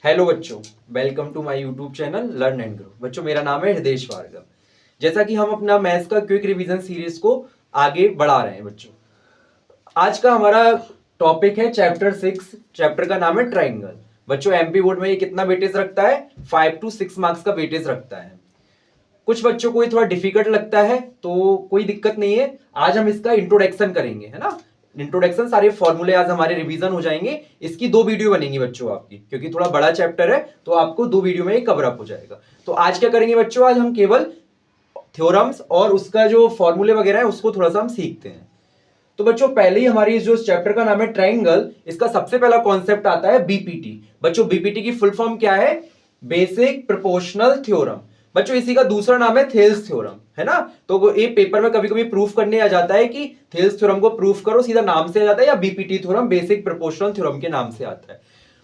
Hello बच्चों, welcome to my YouTube channel learn and grow. बच्चों, मेरा नाम है हृदेश भार्गव। जैसा कि हम अपना मैथ्स का क्विक रिवीजन सीरीज को आगे बढ़ा रहे हैं बच्चों, आज का हमारा टॉपिक है चैप्टर 6। चैप्टर का नाम है ट्राइंगल। बच्चों, एमपी बोर्ड में ये कितना वेटेज रखता है? 5 to 6 मार्क्स का वेटेज रखता है। कुछ बच्चों को ये थोड़ा डिफिकल्ट लगता है तो कोई दिक्कत नहीं है, आज हम इसका इंट्रोडक्शन करेंगे, है ना। इंट्रोडक्शन, सारे फॉर्मूले आज हमारे रिवीजन हो जाएंगे। इसकी 2 वीडियो बनेंगी बच्चों आपकी, क्योंकि थोड़ा बड़ा चैप्टर है तो आपको 2 वीडियो में कवर अप हो जाएगा। तो आज क्या करेंगे बच्चों, आज हम केवल थ्योरम्स और उसका जो फॉर्मूले वगैरह है उसको थोड़ा सा हम सीखते हैं। तो बच्चों, पहले ही हमारी जो चैप्टर का नाम है ट्राइंगल, इसका सबसे पहला कॉन्सेप्ट आता है बीपीटी। बच्चों, बीपीटी की फुल फॉर्म क्या है? Basic proportional theorem. बच्चों, इसी का दूसरा नाम है थेल्स थ्योरम, है ना। तो ये पेपर में कभी कभी प्रूफ करने आ जाता है कि थेल्स थ्योरम को प्रूफ करो, सीधा नाम से आ जाता है, या BPT theorem basic proportional theorem के नाम से आता है।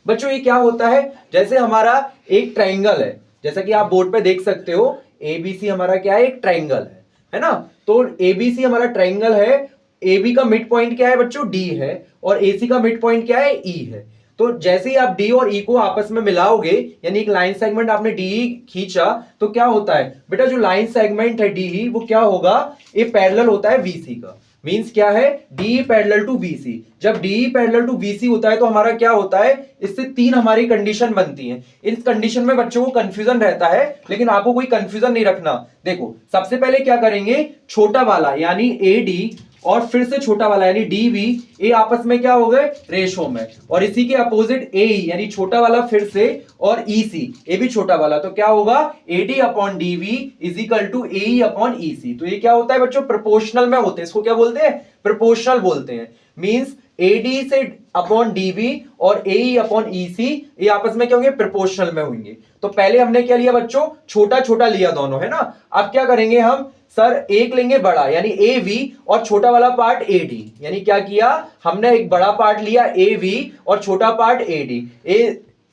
बच्चों, ये क्या होता है? जैसे हमारा एक ट्राइंगल है, जैसा कि आप बोर्ड पे देख सकते हो, एबीसी हमारा क्या है? एक ट्राइंगल है ना। तो एबीसी हमारा ट्राइंगल है। AB का मिड पॉइंट क्या है बच्चों? D है। और AC का मिड पॉइंट क्या है? E है। तो जैसे ही आप D और E को आपस में मिलाओगे, यानी एक लाइन सेगमेंट आपने DE खींचा, तो क्या होता है बेटा? जो लाइन सेगमेंट है DE, वो क्या होगा? ये पैरेलल होता है VC का। मींस क्या है? DE parallel to VC। जब DE पैरेलल टू VC होता है तो हमारा क्या होता है? इससे 3 हमारी कंडीशन बनती हैं। इस कंडीशन में बच्चों को कंफ्यूजन रहता है, लेकिन आपको कोई कंफ्यूजन नहीं रखना। देखो, सबसे पहले क्या करेंगे, छोटा वाला यानी AD और फिर से छोटा वाला यानी DV, ये आपस में क्या हो गए? रेशो में। और इसी के अपोजिट AE यानी छोटा वाला फिर से, और EC, ये भी छोटा वाला, तो क्या होगा? AD upon DV is equal to AE upon EC। तो ये क्या होता है बच्चों? प्रोपोर्शनल में होते हैं। इसको क्या बोलते हैं? प्रोपोर्शनल बोलते हैं। मींस AD से अपॉन DV और AE अपॉन EC ये आपस में क्या होंगे? प्रोपोर्शनल में होंगे। तो पहले हमने क्या लिया बच्चों? छोटा छोटा लिया दोनों, है ना। अब क्या करेंगे हम? सर, एक लेंगे बड़ा यानी AV और छोटा वाला पार्ट AD। यानी क्या किया हमने? एक बड़ा पार्ट लिया AV और छोटा पार्ट AD।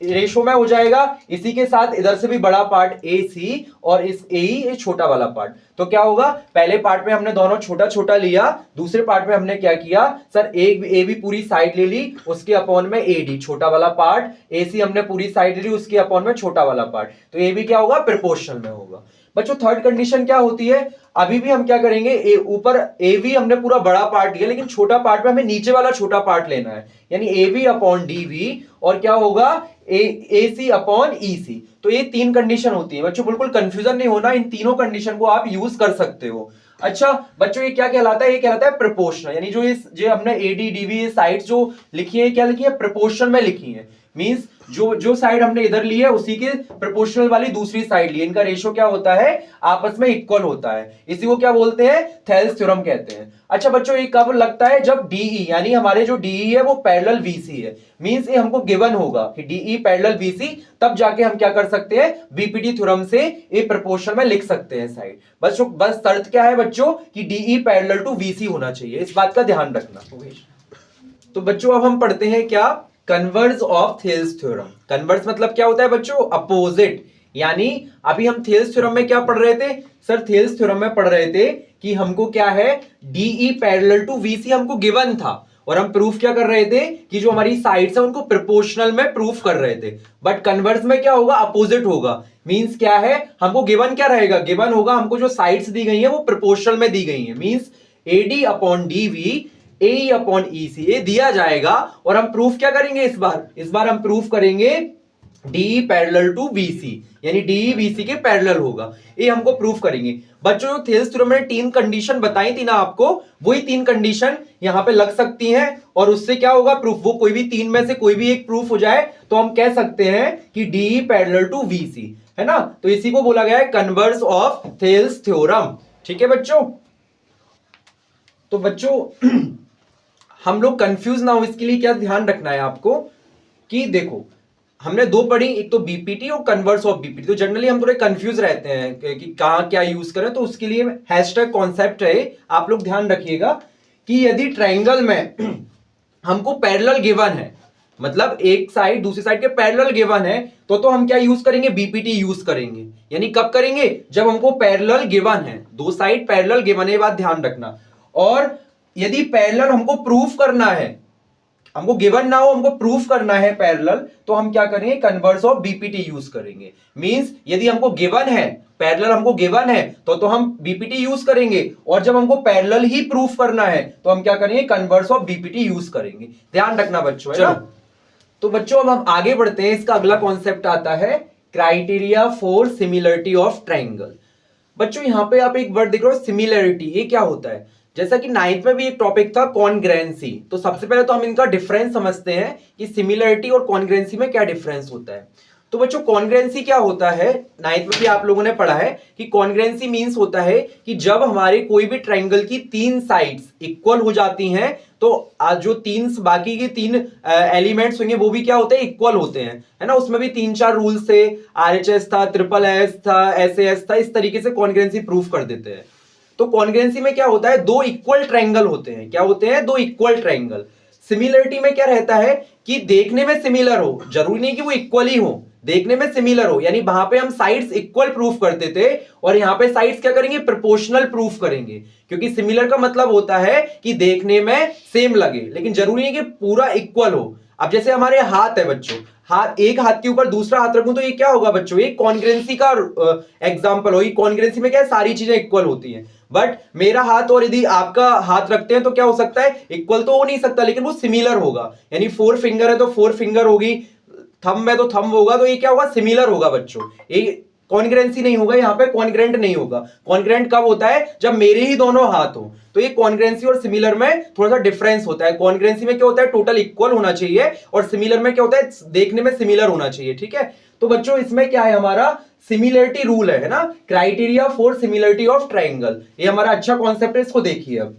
रेशो में हो जाएगा। इसी के साथ इधर से भी बड़ा पार्ट AC और इस AE ये छोटा वाला पार्ट। तो क्या होगा? पहले पार्ट में हमने दोनों छोटा छोटा लिया, दूसरे पार्ट में हमने क्या किया? सर, एक AB पूरी साइड ले ली, उसके अपॉन में AD छोटा वाला पार्ट, AC हमने पूरी साइड ले ली, उसके अपॉन में छोटा वाला पार्ट। तो ये भी क्या होगा? प्रोपोर्शनल में होगा। बच्चों, थर्ड कंडीशन क्या होती है? अभी भी हम क्या करेंगे, ऊपर AV हमने पूरा बड़ा पार्ट लिया, लेकिन छोटा पार्ट में हमें नीचे वाला छोटा पार्ट लेना है, यानी AV अपॉन DV और क्या होगा? AC upon EC। तो ये 3 कंडीशन होती है बच्चों, बिल्कुल कंफ्यूजन नहीं होना, इन तीनों कंडीशन को आप यूज कर सकते हो। अच्छा बच्चों, ये क्या कहलाता है? ये कहलाता है प्रोपोर्शनल। यानी जो हमने AD DV ये साइड जो लिखी है, क्या लिखी है? प्रोपोर्शनल में लिखी है। मींस जो साइड हमने इधर ली है उसी के प्रोपोर्शनल वाली दूसरी साइड ली है, इनका रेशो क्या होता है? आपस में इक्वल होता है। इसी को क्या बोलते हैं? थेल्स थ्योरम कहते हैं। अच्छा बच्चों, ये कब लगता है? जब DE यानी हमारे जो DE है वो पैरेलल VC है। मींस ये हमको गिवन होगा कि DE पैरेलल VC, तब जाके हम क्या कर सकते हैं? बीपीटी थ्योरम से ये प्रोपोर्शनल में लिख सकते हैं साइड। बच्चों, बस शर्त क्या है बच्चों? कि DE पैरेलल टू VC होना चाहिए, इस बात का ध्यान रखना। तो बच्चों, अब हम पढ़ते हैं क्या? Converse of Thales theorem. Converse मतलब क्या होता है बच्चों? अपोजिट। यानी अभी हम थेल्स थ्योरम में क्या पढ़ रहे थे? सर, थेल्स थ्योरम में पढ़ रहे थे कि हमको क्या है? DE पैरेलल टू VC हमको गिवन था, और हम प्रूफ क्या कर रहे थे? कि जो हमारी साइड्स है उनको प्रोपोर्शनल में प्रूफ कर रहे थे। बट कन्वर्स में क्या होगा? अपोजिट होगा। मींस क्या है? हमको गिवन क्या रहेगा? गिवन होगा हमको जो साइड्स दी गई है वो प्रोपोर्शनल में दी गई है। Means AD upon DV AE upon EC ये दिया जाएगा, और हम प्रूफ क्या करेंगे इस बार हम प्रूफ करेंगे DE पैरेलल टू VC, यानी DE VC के पैरेलल होगा, ये हमको प्रूफ करेंगे। बच्चों, जो थेल्स थ्योरम में 3 कंडीशन बताई थी ना आपको, वही 3 कंडीशन यहां पे लग सकती हैं, और उससे क्या होगा? प्रूफ, वो कोई भी 3 में से कोई भी एक प्रूफ हो जाए तो हम कह सकते हैं कि DE पैरेलल टू VC, है ना। तो इसी को बोला गया है कन्वर्स ऑफ थेल्स थ्योरम। ठीक है बच्चों। तो बच्चों हम लोग कंफ्यूज ना हो इसके लिए क्या ध्यान रखना है आपको? कि देखो, हमने 2 पढ़ी, एक तो बीपीटी और कन्वर्स ऑफ बीपीटी। तो जनरली हम थोड़े कंफ्यूज रहते हैं कि कहां क्या यूज करें, तो उसके लिए हैशटैग कॉन्सेप्ट है, आप लोग ध्यान रखिएगा कि यदि ट्राइंगल में हमको पैरेलल गिवन है, मतलब एक साइड दूसरी साइड के पैरेलल गिवन है, तो हम क्या यूज करेंगे? बीपीटी यूज करेंगे। यानी कब करेंगे? जब हमको पैरेलल गिवन है, 2 साइड पैरेलल गिवन है, ये बात ध्यान रखना। और यदि पैरेलल हमको प्रूफ करना है, हमको गिवन ना हो, हमको प्रूफ करना है पैरेलल, तो हम क्या करेंगे, कन्वर्स ऑफ बीपीटी यूज करेंगे। मींस यदि हमको गिवन है, पैरेलल हमको गिवन है तो हम बीपीटी यूज करेंगे, और जब हमको पैरेलल ही प्रूफ करना है तो हम क्या करेंगे, कन्वर्स ऑफ बीपीटी यूज करेंगे। ध्यान रखना बच्चों, है ना। तो बच्चों अब हम आगे बढ़ते हैं। इसका अगला कॉन्सेप्ट आता है criteria for similarity of triangle. बच्चों यहां पे आप एक वर्ड देख रहे हो, सिमिलरिटी। ये क्या होता है, जैसा कि 9th में भी एक टॉपिक था कॉन्ग्रेंसी। तो सबसे पहले तो हम इनका डिफरेंस समझते हैं कि सिमिलरिटी और कॉन्ग्रेंसी में क्या डिफरेंस होता है। तो बच्चों कॉन्ग्रेंसी क्या होता है, 9th में भी आप लोगों ने पढ़ा है कि कॉन्ग्रेंसी मींस होता है कि जब हमारे कोई भी ट्राइंगल की 3 साइड्स इक्वल हो जाती हैं, तो जो बाकी के 3 एलिमेंट्स होंगे वो भी क्या होते हैं, इक्वल होते हैं, है ना। उसमें भी 3-4 रूल्स थे, RHS था, SSS था, SAS था, इस तरीके से कॉन्ग्रेंसी प्रूफ कर देते हैं। तो कॉन्ग्रेंसी में क्या होता है, 2 इक्वल ट्राइंगल होते हैं। क्या होते हैं, 2 इक्वल ट्राइंगल। सिमिलरिटी में क्या रहता है कि देखने में सिमिलर हो, जरूरी नहीं कि वो इक्वल ही हो, देखने में सिमिलर हो। यानी वहां पे हम साइड्स इक्वल प्रूफ करते थे, और यहां पे साइड्स क्या करेंगे, प्रोपोर्शनल प्रूफ करेंगे। क्योंकि सिमिलर का मतलब होता है कि देखने में सेम लगे, लेकिन जरूरी नहीं कि पूरा इक्वल हो। अब जैसे हमारे हाथ है बच्चों, हाथ, एक हाथ के ऊपर दूसरा हाथ रखूं तो ये क्या होगा बच्चों, ये कॉन्ग्रेंसी का एग्जांपल होगी। कॉन्ग्रेंसी में क्या है, सारी चीजें इक्वल होती हैं। बट मेरा हाथ और यदि आपका हाथ रखते हैं तो क्या हो सकता है, इक्वल तो हो नहीं सकता, लेकिन वो सिमिलर होगा। यानी 4 फिंगर है तो 4 फिंगर होगी, थंब है तो थंब होगा, तो ये क्या होगा, सिमिलर होगा बच्चों। ये कॉन्ग्रेंसी नहीं होगा, यहाँ पे कॉन्ग्रेंट नहीं होगा। कॉन्ग्रेंट कब होता है, जब मेरे ही दोनों हाथ हो। तो ये कॉन्ग्रेंसी और सिमिलर में थोड़ा सा डिफरेंस होता है। कॉन्ग्रेंसी में क्या होता है, टोटल इक्वल होना चाहिए, और सिमिलर में क्या होता है, देखने में सिमिलर होना चाहिए। ठीक है, तो बच्चों इसमें क्या है, हमारा सिमिलरिटी रूल है ना, criteria for similarity of triangle. ये हमारा अच्छा कॉन्सेप्ट है, इसको देखिए। अब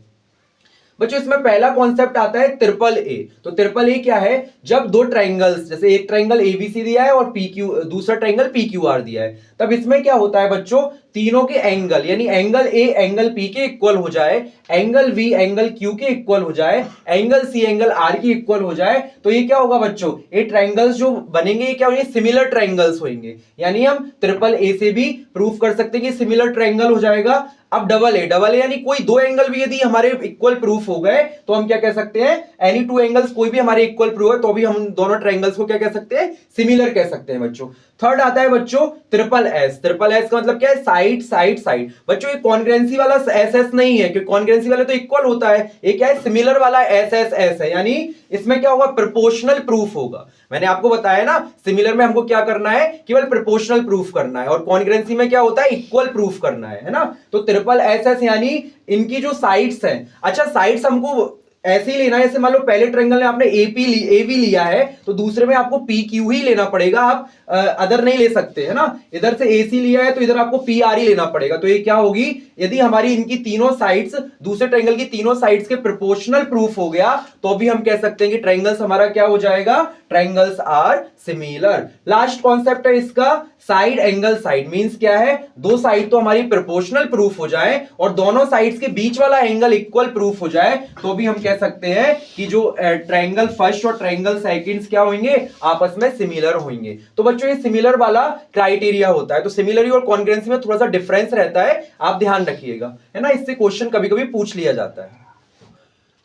बच्चों इसमें पहला कॉन्सेप्ट आता है ट्रिपल ए। तो ट्रिपल ए क्या है, जब 2 ट्राइंगल्स, जैसे एक ट्राइंगल एबीसी दिया है और पीक्यू, दूसरा ट्राइंगल पीक्यूआर दिया है, तब इसमें क्या होता है बच्चों, तीनों के एंगल, यानी एंगल ए एंगल पी के इक्वल हो जाए, एंगल बी एंगल क्यू के इक्वल हो जाए, एंगल सी एंगल आर की इक्वल हो जाए, तो ये क्या होगा बच्चों, ये ट्राइंगल्स जो बनेंगे ये क्या होंगे, सिमिलर ट्राइंगल्स होंगे। यानी हम ट्रिपल ए से भी प्रूफ कर सकते हैं कि सिमिलर ट्राइंगल हो जाएगा। अब डबल ए यानी कोई 2 एंगल भी यदि हमारे इक्वल प्रूफ हो गए तो हम क्या कह सकते हैं, एनी 2 एंगल्स कोई भी हमारे इक्वल प्रूफ है तो भी हम दोनों ट्राइंगल्स को क्या कह सकते हैं, सिमिलर कह सकते हैं बच्चों। थर्ड आता है बच्चों ट्रिपल एस। ट्रिपल एस का मतलब क्या है, साइड साइड साइड। बच्चों ये कॉन्ग्रेंसी वाला एस एस नहीं है, क्योंकि कॉन्ग्रेंसी वाले तो इक्वल होता है, ये क्या है, सिमिलर वाला एस एस एस है। यानी इसमें क्या होगा, प्रोपोर्शनल प्रूफ होगा। मैंने आपको बताया ना, सिमिलर में हमको क्या करना है, केवल प्रोपोर्शनल प्रूफ करना है, और कॉन्ग्रेंसी में क्या होता है, इक्वल प्रूफ करना है ना। तो ट्रिपल एस एस यानी इनकी जो साइड्स हैं, अच्छा साइड्स हमको ऐसे ही लेना है, जैसे मान लो पहले ट्रायंगल में आपने एबी लिया है तो दूसरे में आपको पी क्यू ही लेना पड़ेगा, आप अदर नहीं ले सकते, है ना। इधर से एसी लिया है तो इधर आपको पी आर ही लेना पड़ेगा। तो ये क्या होगी, यदि हमारी इनकी तीनों साइड्स, दूसरे ट्रायंगल की तीनों साइड्स के प्रोपोर्शनल प्रूफ हो गया तो भी हम कह सकते हैं कि ट्रायंगल्स हमारा क्या हो जाएगा, triangles are similar. Last concept है इसका साइड एंगल साइड। मींस क्या है, दो साइड तो हमारी प्रोपोर्शनल प्रूफ हो जाए और दोनों साइड्स के बीच वाला एंगल इक्वल प्रूफ हो जाए तो भी हम कह सकते हैं कि जो ट्रायंगल फर्स्ट और ट्रायंगल सेकंड्स क्या होंगे, आपस में सिमिलर होंगे। तो बच्चों ये सिमिलर वाला क्राइटेरिया होता है। तो सिमिलरिटी और कॉन्ग्रुएंसी में थोड़ा सा डिफरेंस रहता है, आप ध्यान रखिएगा, है ना। इससे क्वेश्चन कभी कभी पूछ लिया जाता है।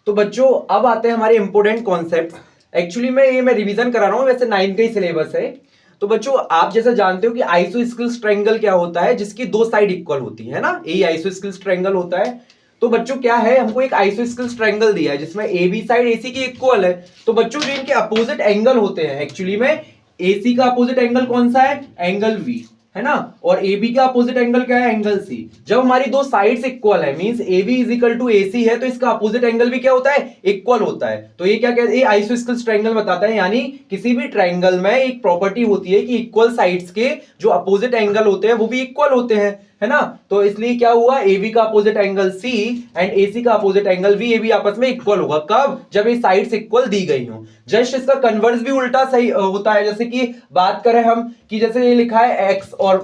तो बच्चों अब आते हैं हमारे इंपोर्टेंट कॉन्सेप्ट। एक्चुअली मैं रिवीजन करा रहा हूं, वैसे 9 का ही सिलेबस है। तो बच्चों आप जैसा जानते हो कि आइसोस्केलेस ट्रायंगल क्या होता है, जिसकी दो साइड इक्वल होती है ना, यही आइसोस्केलेस ट्रायंगल होता है। तो बच्चों क्या है, हमको एक आइसोस्केलेस ट्रायंगल दिया है जिसमें ए बी साइड एसी की इक्वल है। तो बच्चों जो इनके अपोजिट एंगल होते हैं, एक्चुअली में एसी का अपोजिट एंगल कौन सा है, एंगल वी, है ना, और AB का अपोजिट एंगल क्या है, एंगल C। जब हमारी दो साइड्स इक्वल है, means AB is equal to AC है, तो इसका अपोजिट एंगल भी क्या होता है, इक्वल होता है। तो ये क्या कहते हैं, ये आइसोस्केलेस ट्रायंगल बताता है। यानी किसी भी ट्रायंगल में एक प्रॉपर्टी होती है कि इक्वल साइड्स के जो अपोजिट एंगल होते हैं वो भी इक्वल होते हैं, है ना। तो इसलिए क्या हुआ, AB का opposite angle C and AC का अपोजिट एंगल V, ये भी आपस में इक्वल होगा। कब, जब ये साइड्स इक्वल दी गई हो। जस्ट इसका कन्वर्स भी उल्टा सही होता है। जैसे कि बात करें हम कि जैसे ये लिखा है x और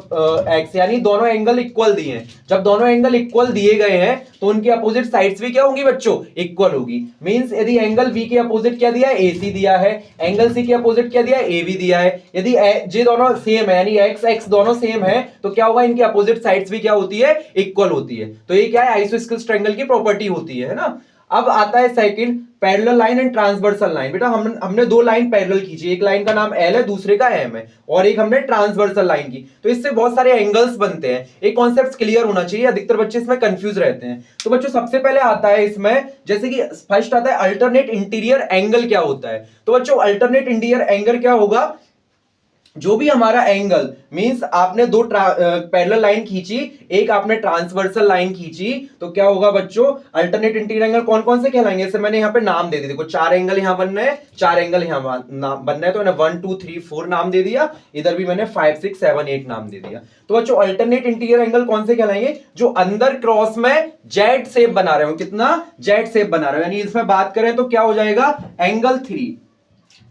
x, यानी दोनों एंगल इक्वल दिए हैं। जब दोनों एंगल इक्वल दिए गए हैं तो उनकी अपोजिट साइड्स भी क्या होंगी बच्चों, इक्वल होगी। मींस यदि एंगल V के अपोजिट क्या दिया है, AC दिया है, एंगल C के अपोजिट क्या दिया है, AB दिया है। यदि ये दोनों सेम है, यानी x x दोनों सेम है, तो क्या होगा, इनकी अपोजिट साइड्स भी क्या होती है, इक्वल होती है। तो ये क्या है, आइसोस्केलेस ट्रायंगल की प्रॉपर्टी होती है ना। अब आता है second, parallel line and transversal line. बेटा हमने दो लाइन पैरेलल खींची, एक लाइन का नाम एल है, दूसरे का एम है, और एक हमने ट्रांसवर्सल लाइन की, तो इससे बहुत सारे एंगल्स बनते हैं। एक कॉन्सेप्ट क्लियर होना चाहिए, अधिकतर बच्चे इसमें कंफ्यूज रहते हैं। तो बच्चों सबसे पहले आता है इसमें, जैसे कि फर्स्ट आता है अल्टरनेट इंटीरियर एंगल क्या होता है। तो बच्चों अल्टरनेट इंटीरियर एंगल क्या होगा, जो भी हमारा एंगल, मींस आपने दो पैरेलल लाइन खींची, एक आपने ट्रांसवर्सल लाइन खींची, तो क्या होगा बच्चों, अल्टरनेट इंटीरियर एंगल कौन कौन से कहलाएंगे, जैसे मैंने यहाँ पे नाम दे दिए, देखो 4 एंगल यहां बनना है, 4 एंगल यहां बनना है, तो मैंने 1 2 3 4 नाम दे दिया, इधर भी मैंने 5 6 7 8 नाम दे दिया। तो बच्चों अल्टरनेट इंटीरियर एंगल कौन से कहलाएंगे, जो अंदर क्रॉस में जेड शेप बना रहे हो, कितना जेड शेप बना रहे हो, यानी इसमें बात करें तो क्या हो जाएगा, एंगल 3,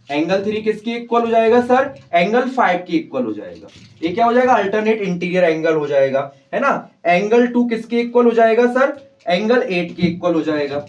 एंगल 3 किसकी इक्वल हो जाएगा सर, एंगल 5 की इक्वल हो जाएगा। ये क्या हो जाएगा, अल्टरनेट इंटीरियर एंगल हो जाएगा, है ना। एंगल 2 किसके इक्वल हो जाएगा सर, एंगल 8 की इक्वल हो जाएगा।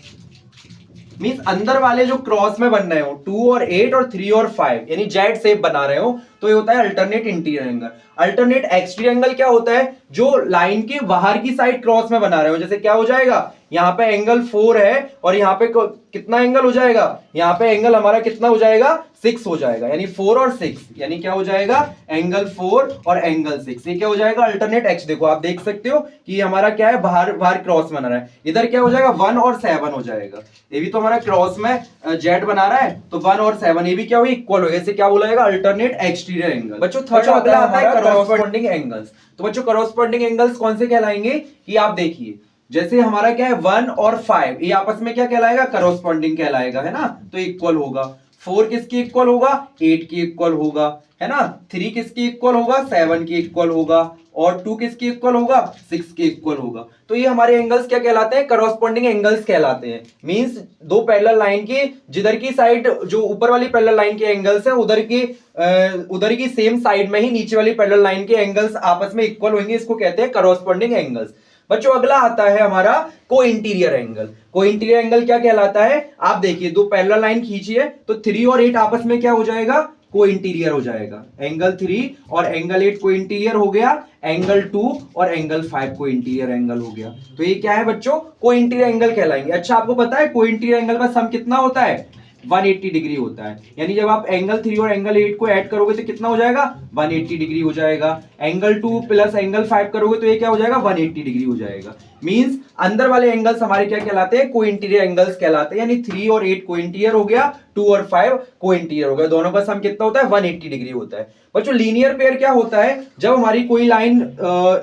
मींस अंदर वाले जो क्रॉस में बन रहे हो 2 और 8 और 3 और 5, यानी जेड शेप बना रहे हो, तो ये होता है alternate interior angle. Alternate exterior angle क्या होता है, जो लाइन के बाहर की साइड क्रॉस में बना रहे हो, जैसे क्या हो जाएगा, यहाँ पे एंगल 4 है और यहाँ पे कितना एंगल हो जाएगा, यहाँ पे एंगल हमारा कितना हो जाएगा, 6 हो जाएगा, यानी 4 और 6, यानी क्या हो जाएगा, एंगल 4 और एंगल 6, ये क्या हो जाएगा, अल्टरनेट एक्स। देखो आप देख सकते हो कि हमारा क्या है, बाहर बाहर क्रॉस बना रहा है, इधर क्या हो जाएगा, 1 और 7 हो जाएगा, ये भी तो हमारा क्रॉस में जेड बना रहा है, तो 1 और 7 ये भी क्या हो, इक्वल हो, ऐसे क्या बोला जाएगा, अल्टरनेट एक्सटीरियर एंगल। बच्चों थर्ड अगला आता है कॉरेस्पॉन्डिंग एंगल्स। तो बच्चों कॉरेस्पॉन्डिंग एंगल्स कौन से कहलाएंगे, कि आप देखिए जैसे हमारा क्या है 1 और 5, ये आपस में क्या कहलाएगा, कॉरेस्पॉन्डिंग कहलाएगा, है ना, तो इक्वल होगा। 4 किसकी इक्वल होगा, 8 की इक्वल होगा, है ना। 3 किसकी इक्वल होगा, 7 की इक्वल होगा, और 2 किसकी इक्वल होगा, 6 की इक्वल होगा। तो ये हमारे एंगल्स क्या कहलाते हैं, कॉरेस्पॉन्डिंग एंगल्स कहलाते हैं। मींस दो पैरेलल लाइन की, जिधर की साइड जो ऊपर वाली पैरेलल लाइन के एंगल्स है, उधर की सेम साइड में ही नीचे वाली पैरेलल लाइन के एंगल्स आपस में इक्वल होंगे, इसको कहते हैं कॉरेस्पॉन्डिंग एंगल्स। बच्चों अगला आता है हमारा को इंटीरियर एंगल। को इंटीरियर एंगल क्या कहलाता है, आप देखिए दो पैरेलल लाइन खींचिए, तो 3 और 8 आपस में क्या हो जाएगा, को इंटीरियर हो जाएगा। एंगल 3 और एंगल 8 को इंटीरियर हो गया, एंगल 2 और एंगल 5 को इंटीरियर एंगल हो गया। तो ये क्या है बच्चों, को इंटीरियर एंगल कहलाएंगे। अच्छा आपको पता है को इंटीरियर एंगल का सम कितना होता है, 180 डिग्री होता है। यानी जब आप एंगल 3 और एंगल 8 को ऐड करोगे तो कितना हो जाएगा, 180 डिग्री हो जाएगा। एंगल 2 प्लस एंगल 5 करोगे तो ये क्या हो जाएगा, 180 डिग्री हो जाएगा। मींस अंदर वाले एंगल्स हमारे क्या कहलाते हैं, को इंटीरियर एंगल्स कहलाते हैं। यानी 3 और 8 को इंटीरियर हो गया, 2 और 5 को इंटीरियर हो गया, दोनों का सम कितना होता है, 180 डिग्री होता है। बच्चों लीनियर पेयर क्या होता है, जब हमारी कोई लाइन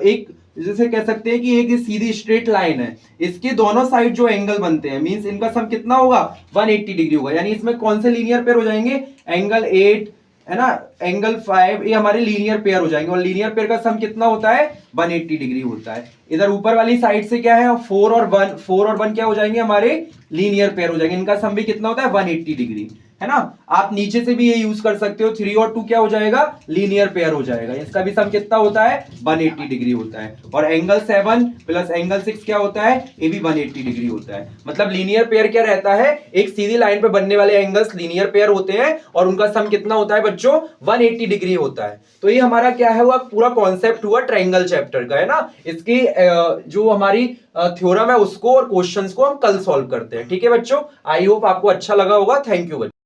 एक जैसे कह सकते हैं कि एक सीधी स्ट्रेट लाइन है, इसके दोनों साइड जो एंगल बनते हैं, मींस इनका सम कितना होगा, 180 डिग्री होगा। यानी इसमें कौन से लीनियर पेयर हो जाएंगे, एंगल 8 है ना, एंगल 5, ये हमारे लीनियर पेयर हो जाएंगे। और लीनियर पेयर का सम कितना होता है, 180 डिग्री होता है। इधर ऊपर वाली साइड से क्या है, 4 और 1 क्या हो जाएंगे, हमारे लीनियर पेयर हो जाएंगे। इनका सम भी कितना होता है, 180 डिग्री, है ना। आप नीचे से भी ये यूज कर सकते हो, 3 और 2 क्या हो जाएगा, लीनियर पेयर हो जाएगा। इसका भी सम कितना होता है, 180 डिग्री होता है। और एंगल 7 प्लस एंगल 6 क्या होता है, ये भी 180 डिग्री होता है। मतलब लीनियर पेयर क्या रहता है, एक सीधी लाइन पे बनने वाले एंगल्स लीनियर पेयर होते हैं, और उनका सम कितना होता है बच्चों, 180 डिग्री होता है। तो ये हमारा क्या है, वो पूरा कॉन्सेप्ट हुआ ट्रायंगल चैप्टर का, है ना। इसकी जो हमारी थ्योरम है उसको और क्वेश्चंस को हम कल सॉल्व करते हैं। ठीक है बच्चों, आई होप आपको अच्छा लगा होगा। थैंक यू बच्चों।